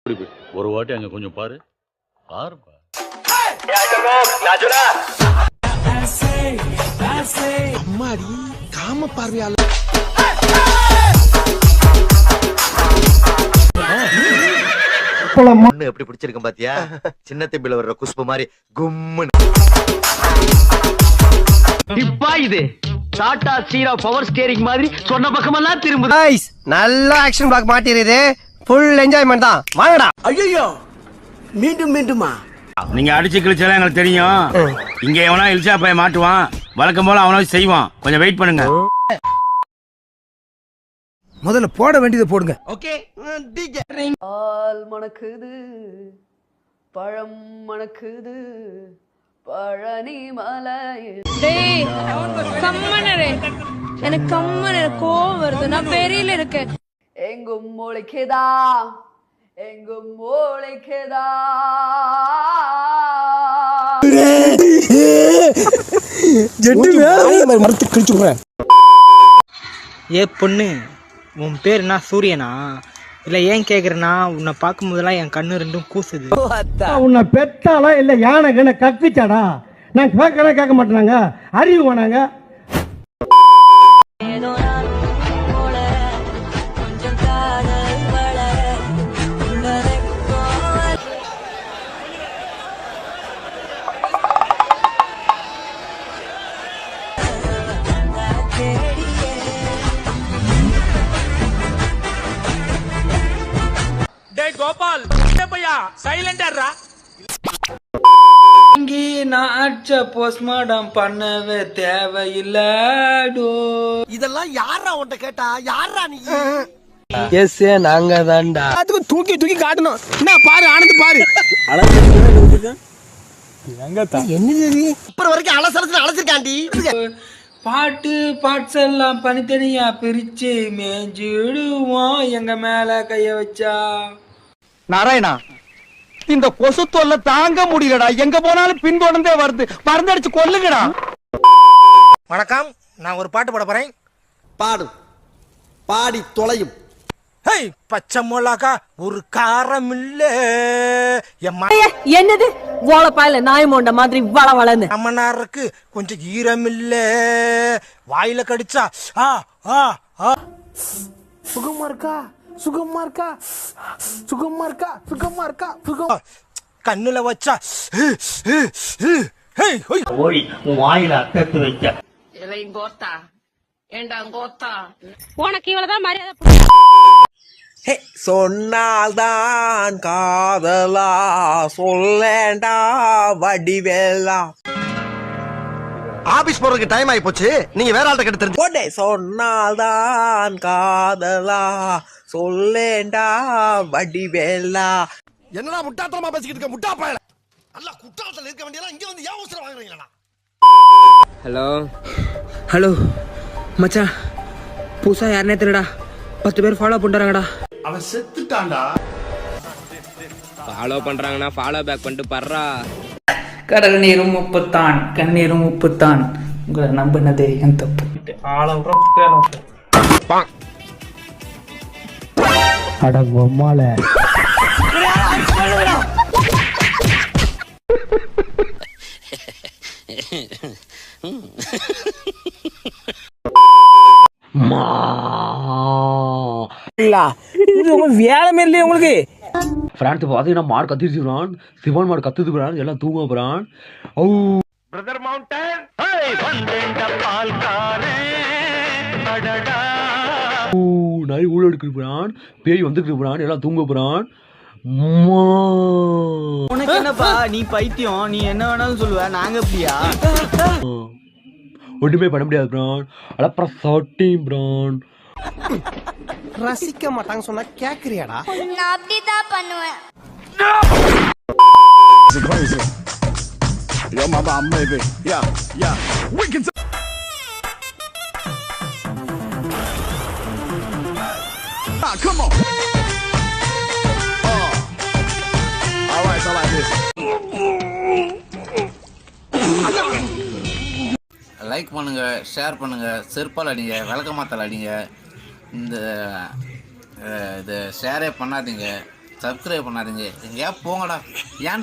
ஒரு வாட்டி அங்க கொஞ்சம் பாரு பாருப்பா. அம்மாடி காம பார்வையால பொண்ணு எப்படி பிடிச்சிருக்கேன் பாத்தியா? சின்ன தம்பில வர்ற குஷ்பு மாதிரி கும்முன்னு. இப்பா இது டாடா சீரா பவர் ஸ்டியரிங் மாதிரி சொன்ன பக்கமெல்லாம் திரும்புது. गाइस நல்ல ஆக்ஷன் பிளாக் மாட்டிருது. ஃபுல் என்ஜாய்மென்ட் தான். வாங்கடா. ஐயோ மீண்டும் மீண்டுமா? நீங்க அடிச்சு கிழிச்சாலும் எங்களுக்கு தெரியும். இங்க எவனா இல்சா போய் மாட்டுவான். வழக்கம் போல அவனா செய்வான். கொஞ்சம் வெயிட் பண்ணுங்க. முதல்ல போட வேண்டியதை போடுங்க. ஓகே பால் மணக்குது, பழம் மணக்குது, பழனி மலையில். டேய் கம்மனரே, எனக்கு கம்மனர கோவம் வருது. நான் பெரியல இருக்கேன். எங்கும் முளைக்குதா, எங்கும் முளைக்குதா. ஜெட்டு வேற மரத்து கிழிச்சுடுறேன். ஏ பொண்ணு, உன் பேர் என்ன சூரியனா? இல்ல ஏன் கேக்குறேன்னா, உன்னை பார்க்கும் போதெல்லாம் என் கண்ணு ரெண்டும் கூசுது. உன்னை பெத்தாலா இல்ல யானை கண்ண கக்குச்சாடா? நான் கேட்க மாட்டேனாங்க, அறிவு வேணாங்க. கோபால் சைலண்டா இங்கே நான் அடிச்ச போஸ்ட்மார்டம் பண்ணவே தேவையில்லடோ. இதெல்லாம் யாரா உன்கிட்ட கேட்டா? யாரா நீ? எஸ் நாங்க தான்டா. அதுக்கு தூக்கி தூக்கி காட்டணும். என்ன பாரு, ஆனந்து பாரு. என்னது அப்புறம் வரைக்கும் அலசலத்துல அழைச்சிருக்காண்டி. பாட்டு பாட்ஸ் எல்லாம் தனித்தனியா பிரிச்சு மேஞ்சிடுவோம் எங்க மேல கைய வச்சா. நாராயணா, இந்த கொசு தொல்லை தாங்க முடியலடா. எங்க போனாலும் பின்தொடர்ந்தே வருது. மருந்தடிச்சு கொல்லுங்கடா. வணக்கம், நான் ஒரு பாட்டு பாட போறேன். பாடும் பாடி தொலையும். ஹேய் பச்சை மிளகா ஒரு காரம் இல்ல. என்னது ஓலப்பாயில நாய் மோண்ட மாதிரி வள வளன்னு அம்மனாருக்கு கொஞ்சம் ஈரம் இல்ல. வாயில கடிச்சா ஆ ஆ ஆ சுகமா இருக்கா, சுகமா இருக்கா, சுகமா இருக்கா, சுகமா இருக்கா, சுகம். கண்ணுல வச்சா ஓய் வாயில அக்கத்து வைக்க. உனக்கு இவ்வளவுதான் மரியாதை. சொன்னால்தான் காதலா, சொல்லேண்டா வடிவேலா. ஆபீஸ் போறதுக்கு டைம் ஆகி போச்சு. நீங்க வேற ஆள்கிட்ட கிட்ட தெரிஞ்சு போடே. சொன்னால்தான் காதலா, சொல்லேண்டா வடிவேலா. என்னடா முட்டாத்தனமா பேசிக்கிட்டு இருக்க? முட்டா பயல. நல்லா குட்டாத்தல இருக்க வேண்டியதெல்லாம் இங்க வந்து ஏன் அவசரம் வாங்குறீங்களா? ஹலோ ஹலோ மச்சான், புதுசா யாருனே தெரியடா. 10 பேர் ஃபாலோ பண்றாங்கடா. அவன் செத்துட்டான்டா. ஃபாலோ பண்றாங்கன்னா ஃபாலோ பேக் பண்ணிட்டு பர்றா. கடல் நீரும் உப்புத்தான், கண்ணீரும் உப்புத்தான். உங்களை நம்பினதே என் தப்பு. அடங்கொம்மால வேலை மாரிலே உங்களுக்கு. பிரான்ஸ் பாத்தீங்கன்னா மாடு கத்திட்டு போறான். சிவன் மாடு கத்துது போறான். எல்லாம் தூங்க போறான். ஓ பிரதர் மவுண்டன் நாய் ஊழ எடுக்கிட்டு போறான். பேய் வந்துட்டு போறான். எல்லாம் தூங்க போறான். உனக்கு என்னப்பா, நீ பைத்தியம். நீ என்ன வேணாலும் சொல்லுவ, நாங்க அப்படியா? ஒன்றுமே பண்ண முடியாது பிரான். அப்புறம் சாட்டிங் பிரான். ரசிக்க மாட்டாங்க சொன்னா கேக்குறியாடா? நான் அப்படிதான் பண்ணுவேன். Yo mama baby. Yeah, yeah. We can come on. All right, I like this. Like பண்ணுங்க, ஷேர் பண்ணுங்க, செருப்பால் அடிங்க, விளக்கமாத்தால் அடிங்க. இந்த ஷேரே பண்ணாதீங்க. சப்ஸ்கிரைப் பண்ணாதீங்க எங்கேயா போங்கடா ஏன்டா